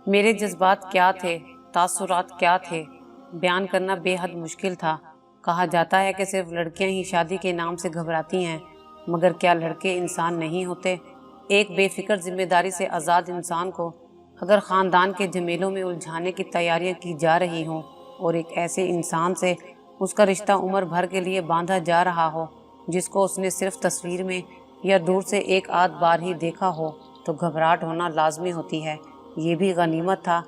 میرے جذبات کیا تھے، تاثرات کیا تھے، بیان کرنا بے حد مشکل تھا۔ کہا جاتا ہے کہ صرف لڑکیاں ہی شادی کے نام سے گھبراتی ہیں، مگر کیا لڑکے انسان نہیں ہوتے؟ ایک بے فکر ذمہ داری سے آزاد انسان کو اگر خاندان کے جھمیلوں میں الجھانے کی تیاریاں کی جا رہی ہوں اور ایک ایسے انسان سے اس کا رشتہ عمر بھر کے لیے باندھا جا رہا ہو جس کو اس نے صرف تصویر میں یا دور سے ایک آدھ بار ہی دیکھا ہو، تو گھبراہٹ ہونا لازمی ہوتی ہے۔ یہ بھی غنیمت تھا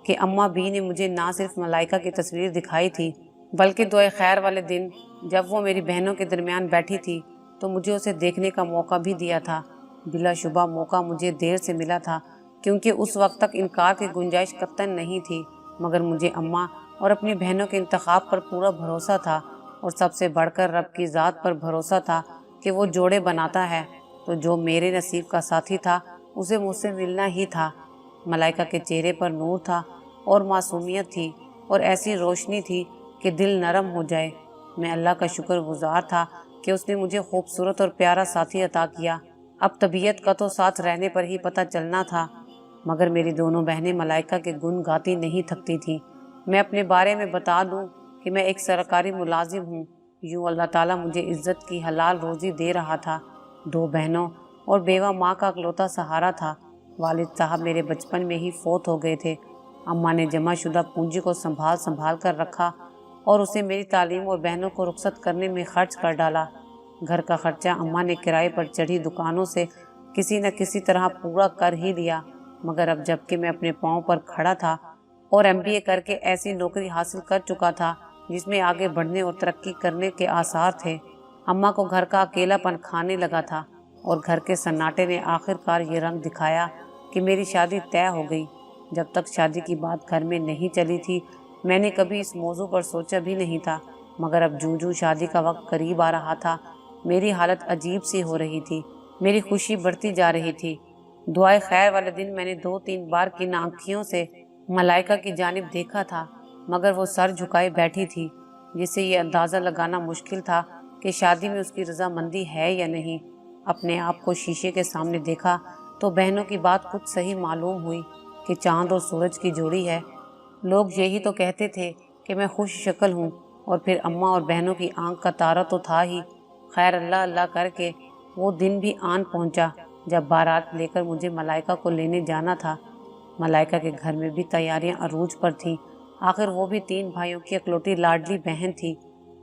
کہ اماں بی نے مجھے نہ صرف ملائکہ کی تصویر دکھائی تھی، بلکہ دعائے خیر والے دن جب وہ میری بہنوں کے درمیان بیٹھی تھی تو مجھے اسے دیکھنے کا موقع بھی دیا تھا۔ بلا شبہ موقع مجھے دیر سے ملا تھا، کیونکہ اس وقت تک انکار کی گنجائش قطعاً نہیں تھی، مگر مجھے اماں اور اپنی بہنوں کے انتخاب پر پورا بھروسہ تھا، اور سب سے بڑھ کر رب کی ذات پر بھروسہ تھا کہ وہ جوڑے بناتا ہے، تو جو میرے نصیب کا ساتھی تھا اسے مجھ سے ملنا ہی تھا۔ ملائکہ کے چہرے پر نور تھا اور معصومیت تھی اور ایسی روشنی تھی کہ دل نرم ہو جائے۔ میں اللہ کا شکر گزار تھا کہ اس نے مجھے خوبصورت اور پیارا ساتھی عطا کیا۔ اب طبیعت کا تو ساتھ رہنے پر ہی پتہ چلنا تھا، مگر میری دونوں بہنیں ملائکہ کے گن گاتی نہیں تھکتی تھیں۔ میں اپنے بارے میں بتا دوں کہ میں ایک سرکاری ملازم ہوں۔ یوں اللہ تعالیٰ مجھے عزت کی حلال روزی دے رہا تھا۔ 2 بہنوں اور بیوہ ماں کا اکلوتا سہارا تھا۔ والد صاحب میرے بچپن میں ہی فوت ہو گئے تھے۔ اماں نے جمع شدہ پونجی کو سنبھال کر رکھا اور اسے میری تعلیم اور بہنوں کو رخصت کرنے میں خرچ کر ڈالا۔ گھر کا خرچہ اماں نے کرائے پر چڑھی دکانوں سے کسی نہ کسی طرح پورا کر ہی لیا، مگر اب جب کہ میں اپنے پاؤں پر کھڑا تھا اور MBA کر کے ایسی نوکری حاصل کر چکا تھا جس میں آگے بڑھنے اور ترقی کرنے کے آثار تھے، اماں کو گھر کا اکیلا پن کھانے لگا تھا، اور گھر کے سناٹے نے آخر کار یہ رنگ دکھایا کہ میری شادی طے ہو گئی۔ جب تک شادی کی بات گھر میں نہیں چلی تھی میں نے کبھی اس موضوع پر سوچا بھی نہیں تھا، مگر اب جوں شادی کا وقت قریب آ رہا تھا میری حالت عجیب سی ہو رہی تھی، میری خوشی بڑھتی جا رہی تھی۔ دعائے خیر والے دن میں نے 2-3 بار کن آنکھیوں سے ملائکہ کی جانب دیکھا تھا، مگر وہ سر جھکائے بیٹھی تھی، جس سے یہ اندازہ لگانا مشکل تھا کہ شادی میں اس کی رضامندی ہے یا نہیں۔ اپنے آپ کو شیشے کے سامنے دیکھا تو بہنوں کی بات کچھ صحیح معلوم ہوئی کہ چاند اور سورج کی جوڑی ہے۔ لوگ یہی تو کہتے تھے کہ میں خوش شکل ہوں، اور پھر اماں اور بہنوں کی آنکھ کا تارا تو تھا ہی۔ خیر اللہ اللہ کر کے وہ دن بھی آن پہنچا جب بارات لے کر مجھے ملائکہ کو لینے جانا تھا۔ ملائکہ کے گھر میں بھی تیاریاں عروج پر تھیں، آخر وہ بھی 3 بھائیوں کی اکلوٹی لاڈلی بہن تھی۔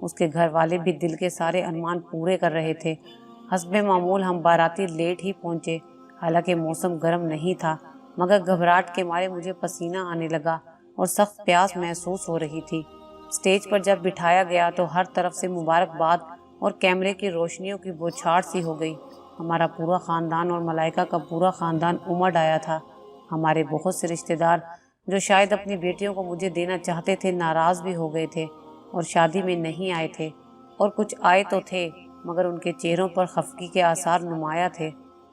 اس کے گھر والے بھی دل کے سارے ارمان پورے کر رہے تھے۔ حسب معمول ہم باراتی لیٹ ہی پہنچے، حالانکہ موسم گرم نہیں تھا، مگر گھبراہٹ کے مارے مجھے پسینہ آنے لگا اور سخت پیاس محسوس ہو رہی تھی۔ اسٹیج پر جب بٹھایا گیا تو ہر طرف سے مبارکباد اور کیمرے کی روشنیوں کی بوچھاڑ سی ہو گئی۔ ہمارا پورا خاندان اور ملائکہ کا پورا خاندان امڑ آیا تھا۔ ہمارے بہت سے رشتہ دار جو شاید اپنی بیٹیوں کو مجھے دینا چاہتے تھے ناراض بھی ہو گئے تھے اور شادی میں نہیں آئے تھے، اور کچھ آئے تو تھے مگر ان کے چہروں پر خفگی کے آثار نمایاں تھے۔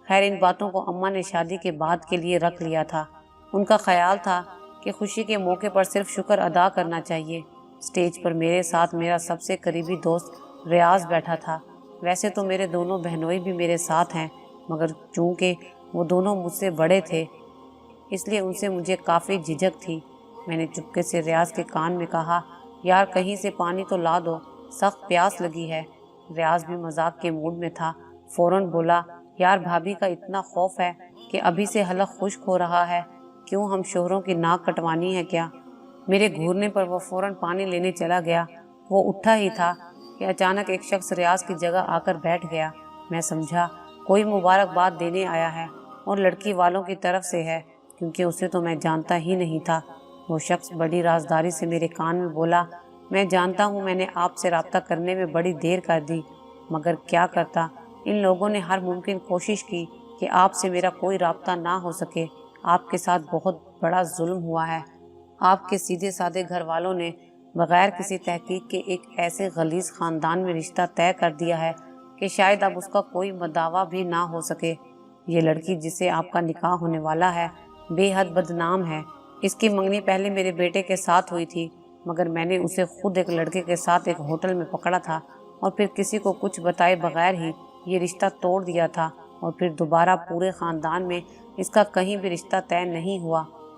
خیر ان باتوں کو اماں نے شادی کے بعد کے لیے رکھ لیا تھا۔ ان کا خیال تھا کہ خوشی کے موقع پر صرف شکر ادا کرنا چاہیے۔ اسٹیج پر میرے ساتھ میرا سب سے قریبی دوست ریاض بیٹھا تھا۔ ویسے تو میرے دونوں بہنوئی بھی میرے ساتھ ہیں، مگر چونکہ وہ دونوں مجھ سے بڑے تھے اس لیے ان سے مجھے کافی جھجک تھی۔ میں نے چپکے سے ریاض کے کان میں کہا، یار کہیں سے پانی تو لا دو، سخت پیاس لگی ہے۔ ریاض بھی مذاق کے موڈ میں تھا، فوراً بولا، یار بھابھی کا اتنا خوف ہے کہ ابھی سے حلق خشک ہو رہا ہے، کیوں ہم شوہروں کی ناک کٹوانی ہے کیا؟ میرے گھورنے پر وہ فوراً پانی لینے چلا گیا۔ وہ اٹھا ہی تھا کہ اچانک ایک شخص ریاض کی جگہ آ کر بیٹھ گیا۔ میں سمجھا کوئی مبارکباد دینے آیا ہے اور لڑکی والوں کی طرف سے ہے، کیونکہ اسے تو میں جانتا ہی نہیں تھا۔ وہ شخص بڑی رازداری سے میرے کان میں بولا، میں جانتا ہوں میں نے آپ سے رابطہ کرنے میں بڑی دیر کر دی، مگر کیا کرتا، ان لوگوں نے ہر ممکن کوشش کی کہ آپ سے میرا کوئی رابطہ نہ ہو سکے۔ آپ کے ساتھ بہت بڑا ظلم ہوا ہے۔ آپ کے سیدھے سادے گھر والوں نے بغیر کسی تحقیق کے ایک ایسے غلیظ خاندان میں رشتہ طے کر دیا ہے کہ شاید اب اس کا کوئی مداوع بھی نہ ہو سکے۔ یہ لڑکی جس سے آپ کا نکاح ہونے والا ہے بے حد بدنام ہے۔ اس کی منگنی پہلے میرے بیٹے کے ساتھ ہوئی تھی، مگر میں نے اسے خود ایک لڑکے کے ساتھ ایک ہوٹل میں پکڑا تھا اور پھر کسی کو کچھ بتائے بغیر ہی یہ رشتہ توڑ دیا تھا، اور پھر دوبارہ پورے خاندان میں اس کا کہیں بھی رشتہ طے نہیں ہوا،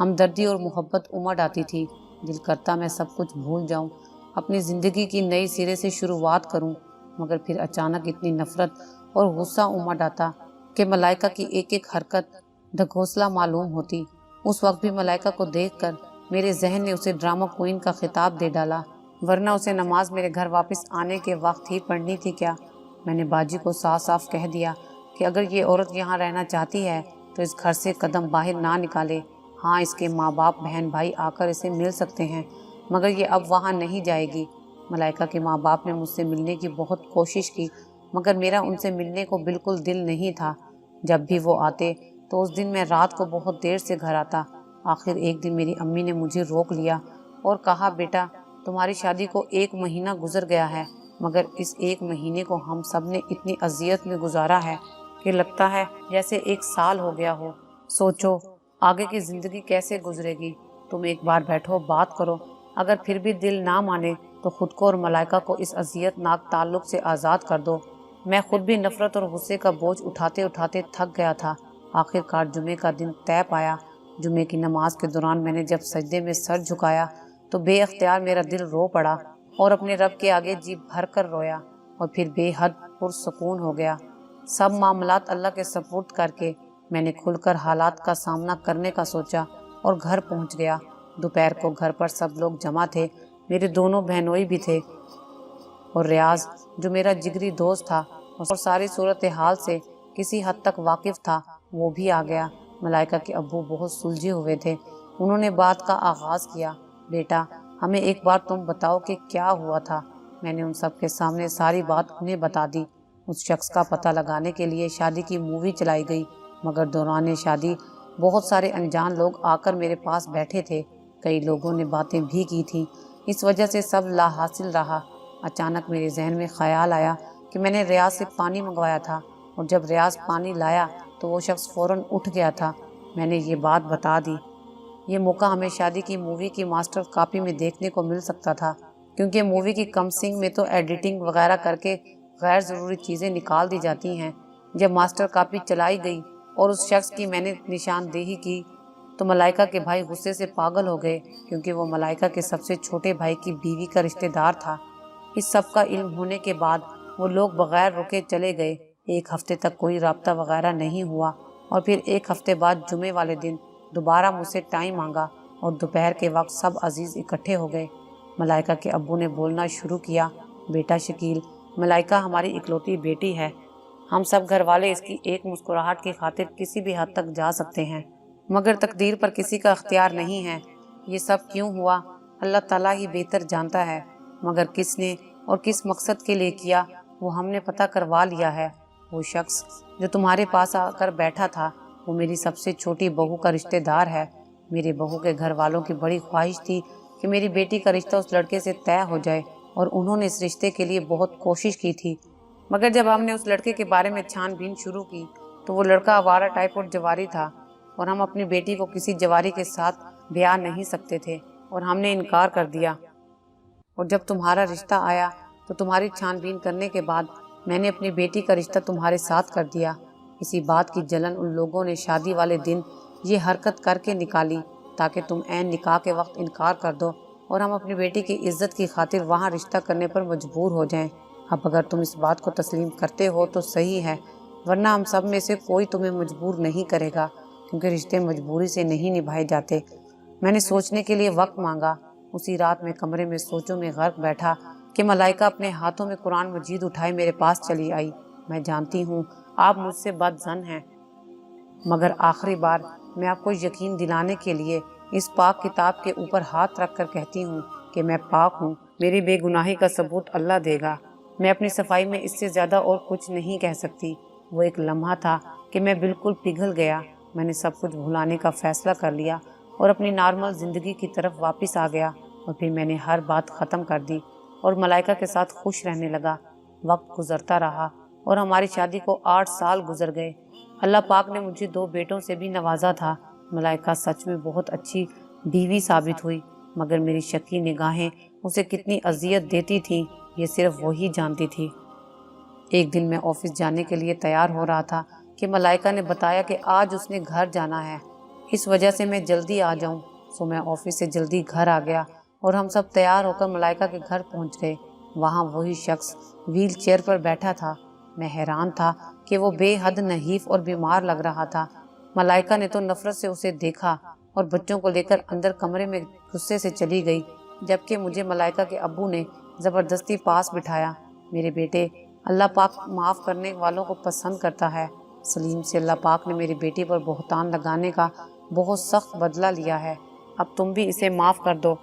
ہمدردی اور محبت امڑ آتی تھی۔ دل کرتا میں سب کچھ بھول جاؤں، اپنی زندگی کی نئی سرے سے شروعات کروں، مگر پھر اچانک اتنی نفرت اور غصہ امڑ آتا کہ ملائکہ کی ایک ایک حرکت ڈھکوسلا معلوم ہوتی۔ اس وقت بھی ملائکہ کو دیکھ کر میرے ذہن نے اسے ڈرامہ کوئین کا خطاب دے ڈالا، ورنہ اسے نماز میرے گھر واپس آنے کے وقت ہی پڑھنی تھی کیا؟ میں نے باجی کو صاف صاف کہہ دیا کہ اگر یہ عورت یہاں رہنا چاہتی ہے تو اس گھر سے قدم باہر نہ نکالے۔ ہاں، اس کے ماں باپ بہن بھائی آ کر اسے مل سکتے ہیں، مگر یہ اب وہاں نہیں جائے گی۔ ملائکہ کے ماں باپ نے مجھ سے ملنے کی بہت کوشش کی، مگر میرا ان سے ملنے کو بالکل دل نہیں تھا۔ جب بھی وہ آتے تو اس دن میں رات کو بہت دیر سے گھر آتا۔ آخر ایک دن میری امی نے مجھے روک لیا اور کہا، بیٹا تمہاری شادی کو 1 مہینہ گزر گیا ہے، مگر اس 1 مہینے کو ہم سب نے اتنی اذیت میں گزارا ہے کہ لگتا ہے جیسے 1 سال ہو گیا ہو۔ سوچو آگے کی زندگی کیسے گزرے گی۔ تم ایک بار بیٹھو، بات کرو، اگر پھر بھی دل نہ مانے تو خود کو اور ملائکہ کو اس اذیت ناک تعلق سے آزاد کر دو۔ میں خود بھی نفرت اور غصے کا بوجھ اٹھاتے اٹھاتے تھک گیا تھا۔ آخر کار جمعے کا دن طے پایا۔ جمعے کی نماز کے دوران میں نے جب سجدے میں سر جھکایا تو بے اختیار میرا دل رو پڑا اور اپنے رب کے آگے جی بھر کر رویا، اور پھر بے حد پرسکون ہو گیا۔ سب معاملات اللہ کے سپرد کر کے میں نے کھل کر حالات کا سامنا کرنے کا سوچا اور گھر پہنچ گیا۔ دوپہر کو گھر پر سب لوگ جمع تھے، میرے دونوں بہنوئی بھی تھے، اور ریاض جو میرا جگری دوست تھا اور ساری صورتحال سے کسی حد تک واقف تھا، وہ بھی آ گیا۔ ملائکہ کے ابو بہت سلجھے ہوئے تھے۔ انہوں نے بات کا آغاز کیا، بیٹا ہمیں ایک بار تم بتاؤ کہ کیا ہوا تھا۔ میں نے ان سب کے سامنے ساری بات انہیں بتا دی۔ اس شخص کا پتہ لگانے کے لیے شادی کی مووی چلائی گئی، مگر دوران شادی بہت سارے انجان لوگ آ کر میرے پاس بیٹھے تھے۔ کئی لوگوں نے باتیں بھی کی تھیں، اس وجہ سے سب لا حاصل رہا۔ اچانک میرے ذہن میں خیال آیا کہ میں نے ریاض سے پانی منگوایا تھا، اور جب ریاض پانی لایا تو وہ شخص فوراً اٹھ گیا تھا۔ میں نے یہ بات بتا دی۔ یہ موقع ہمیں شادی کی مووی کی ماسٹر کاپی میں دیکھنے کو مل سکتا تھا، کیونکہ مووی کی کمسنگ میں تو ایڈیٹنگ وغیرہ کر کے غیر ضروری چیزیں نکال دی جاتی ہیں۔ جب ماسٹر کاپی چلائی گئی اور اس شخص کی میں نے نشاندہی کی تو ملائکہ کے بھائی غصے سے پاگل ہو گئے، کیونکہ وہ ملائکہ کے سب سے چھوٹے بھائی کی بیوی کا رشتہ دار تھا۔ اس سب کا علم ہونے کے بعد وہ لوگ بغیر رکے چلے گئے۔ 1 ہفتے تک کوئی رابطہ وغیرہ نہیں ہوا، اور پھر 1 ہفتے بعد جمعے والے دن دوبارہ مجھ سے ٹائم مانگا، اور دوپہر کے وقت سب عزیز اکٹھے ہو گئے۔ ملائکہ کے ابو نے بولنا شروع کیا، بیٹا شکیل، ملائکہ ہماری اکلوتی بیٹی ہے۔ ہم سب گھر والے اس کی ایک مسکراہٹ کی خاطر کسی بھی حد تک جا سکتے ہیں، مگر تقدیر پر کسی کا اختیار نہیں ہے۔ یہ سب کیوں ہوا اللہ تعالیٰ ہی بہتر جانتا ہے، مگر کس نے اور کس مقصد کے لیے کیا وہ ہم نے پتہ کروا لیا ہے۔ وہ شخص جو تمہارے پاس آ کر بیٹھا تھا وہ میری سب سے چھوٹی بہو کا رشتہ دار ہے۔ میری بہو کے گھر والوں کی بڑی خواہش تھی کہ میری بیٹی کا رشتہ اس لڑکے سے طے ہو جائے، اور انہوں نے اس رشتے کے لیے بہت کوشش کی تھی، مگر جب ہم نے اس لڑکے کے بارے میں چھان بین شروع کی تو وہ لڑکا آوارہ ٹائپ اور جواری تھا، اور ہم اپنی بیٹی کو کسی جواری کے ساتھ بیاہ نہیں سکتے تھے، اور ہم نے انکار کر دیا۔ اور جب تمہارا رشتہ آیا تو تمہاری چھان بین کرنے کے بعد میں نے اپنی بیٹی کا رشتہ تمہارے ساتھ کر دیا۔ اسی بات کی جلن ان لوگوں نے شادی والے دن یہ حرکت کر کے نکالی تاکہ تم عین نکاح کے وقت انکار کر دو اور ہم اپنی بیٹی کی عزت کی خاطر وہاں رشتہ کرنے پر مجبور ہو جائیں۔ اب اگر تم اس بات کو تسلیم کرتے ہو تو صحیح ہے، ورنہ ہم سب میں سے کوئی تمہیں مجبور نہیں کرے گا، کیونکہ رشتے مجبوری سے نہیں نبھائے جاتے۔ میں نے سوچنے کے لیے وقت مانگا۔ اسی رات میں کمرے میں سوچوں میں غرق بیٹھا کہ ملائکہ اپنے ہاتھوں میں قرآن مجید اٹھائے میرے پاس چلی آئی۔ میں جانتی ہوں آپ مجھ سے بد ظن ہیں، مگر آخری بار میں آپ کو یقین دلانے کے لیے اس پاک کتاب کے اوپر ہاتھ رکھ کر کہتی ہوں کہ میں پاک ہوں۔ میری بے گناہی کا ثبوت اللہ دے گا۔ میں اپنی صفائی میں اس سے زیادہ اور کچھ نہیں کہہ سکتی۔ وہ ایک لمحہ تھا کہ میں بالکل پگھل گیا۔ میں نے سب کچھ بھلانے کا فیصلہ کر لیا اور اپنی نارمل زندگی کی طرف واپس آ گیا، اور پھر میں نے ہر بات ختم کر دی اور ملائکہ کے ساتھ خوش رہنے لگا۔ وقت گزرتا رہا اور ہماری شادی کو 8 سال گزر گئے۔ اللہ پاک نے مجھے 2 بیٹوں سے بھی نوازا تھا۔ ملائکہ سچ میں بہت اچھی بیوی ثابت ہوئی، مگر میری شکی نگاہیں اسے کتنی اذیت دیتی تھیں یہ صرف وہی جانتی تھی۔ ایک دن میں آفس جانے کے لیے تیار ہو رہا تھا کہ ملائکہ نے بتایا کہ آج اس نے گھر جانا ہے۔ اس وجہ سے میں جلدی آ جاؤں، سو میں آفس سے جلدی گھر آ گیا اور ہم سب تیار ہو کر ملائکہ کے گھر پہنچ گئے۔ وہاں وہی شخص ویل چیئر پر بیٹھا تھا۔ میں حیران تھا کہ وہ بے حد نحیف اور بیمار لگ رہا تھا۔ ملائکہ نے تو نفرت سے اسے دیکھا اور بچوں کو لے کر اندر کمرے میں غصے سے چلی گئی، جبکہ مجھے ملائکہ کے ابو نے زبردستی پاس بٹھایا۔ میرے بیٹے، اللہ پاک معاف کرنے والوں کو پسند کرتا ہے۔ سلیم سے اللہ پاک نے میری بیٹی پر بہتان لگانے کا بہت سخت بدلہ لیا ہے، اب تم بھی اسے معاف کر دو۔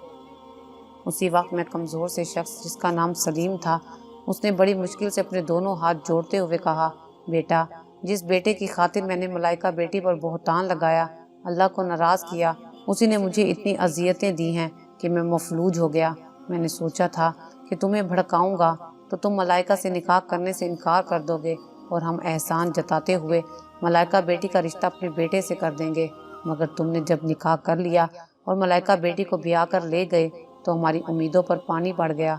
اسی وقت میں کمزور سے شخص جس کا نام سلیم تھا، اس نے بڑی مشکل سے اپنے دونوں ہاتھ جوڑتے ہوئے کہا، بیٹا، جس بیٹے کی خاطر میں نے ملائکہ بیٹی پر بہتان لگایا، اللہ کو ناراض کیا، اسی نے مجھے اتنی اذیتیں دی ہیں کہ میں مفلوج ہو گیا۔ میں نے سوچا تھا کہ تمہیں بھڑکاؤں گا تو تم ملائکہ سے نکاح کرنے سے انکار کر دو گے اور ہم احسان جتاتے ہوئے ملائکہ بیٹی کا رشتہ اپنے بیٹے سے کر دیں گے، مگر تم نے جب نکاح کر لیا اور ملائکہ بیٹی کو بیاہ کر لے گئے تو ہماری امیدوں پر پانی پڑ گیا۔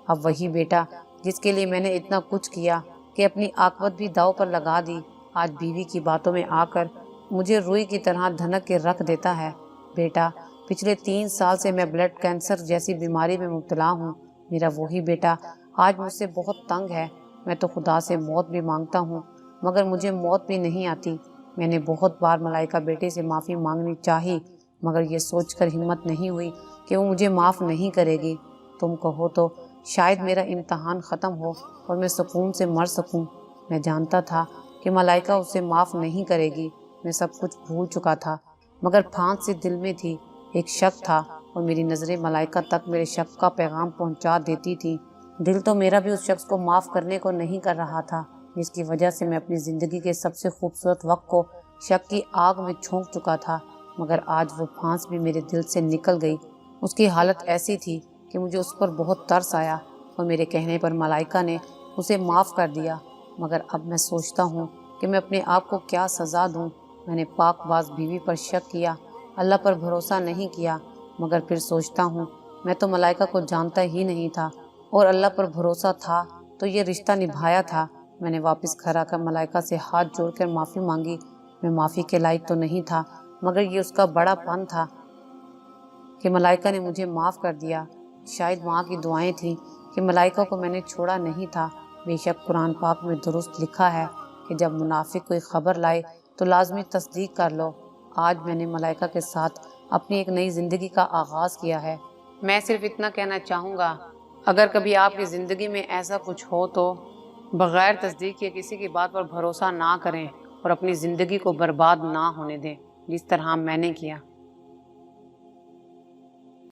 اب وہی بیٹا جس کے لیے میں نے اتنا کچھ کیا کہ اپنی عاقبت بھی داؤ پر لگا دی، آج بیوی کی باتوں میں آ کر مجھے روئی کی طرح دھنک کے رکھ دیتا ہے۔ بیٹا، پچھلے 3 سال سے میں بلڈ کینسر جیسی بیماری میں مبتلا ہوں۔ میرا وہی بیٹا آج مجھ سے بہت تنگ ہے۔ میں تو خدا سے موت بھی مانگتا ہوں مگر مجھے موت بھی نہیں آتی۔ میں نے بہت بار ملائکہ بیٹی سے معافی مانگنی چاہی مگر یہ سوچ کر ہمت نہیں ہوئی کہ وہ مجھے معاف نہیں کرے گی۔ تم کہو تو شاید میرا امتحان ختم ہو اور میں سکون سے مر سکوں۔ میں جانتا تھا کہ ملائکہ اسے معاف نہیں کرے گی، میں سب کچھ بھول چکا تھا، مگر پھانس سی دل میں تھی۔ ایک شک تھا اور میری نظریں ملائکہ تک میرے شک کا پیغام پہنچا دیتی تھی۔ دل تو میرا بھی اس شخص کو معاف کرنے کو نہیں کر رہا تھا جس کی وجہ سے میں اپنی زندگی کے سب سے خوبصورت وقت کو شک کی آگ میں جھونک چکا تھا، مگر آج وہ پھانس بھی میرے دل سے نکل گئی۔ اس کی حالت ایسی تھی کہ مجھے اس پر بہت ترس آیا اور میرے کہنے پر ملائکہ نے اسے معاف کر دیا، مگر اب میں سوچتا ہوں کہ میں اپنے آپ کو کیا سزا دوں۔ میں نے پاک باز بیوی پر شک کیا، اللہ پر بھروسہ نہیں کیا، مگر پھر سوچتا ہوں میں تو ملائکہ کو جانتا ہی نہیں تھا اور اللہ پر بھروسہ تھا تو یہ رشتہ نبھایا تھا۔ میں نے واپس گھر آ کر ملائکہ سے ہاتھ جوڑ کر معافی مانگی۔ میں معافی کے لائق تو نہیں تھا مگر یہ اس کا بڑا پن تھا کہ ملائکہ نے مجھے معاف کر دیا۔ شاید ماں کی دعائیں تھیں کہ ملائکہ کو میں نے چھوڑا نہیں تھا۔ بے شک قرآن پاک میں درست لکھا ہے کہ جب منافق کوئی خبر لائے تو لازمی تصدیق کر لو۔ آج میں نے ملائکہ کے ساتھ اپنی ایک نئی زندگی کا آغاز کیا ہے۔ میں صرف اتنا کہنا چاہوں گا، اگر کبھی آپ کی زندگی میں ایسا کچھ ہو تو بغیر تصدیق کے کسی کی بات پر بھروسہ نہ کریں اور اپنی زندگی کو برباد نہ ہونے دیں جس طرح میں نے کیا۔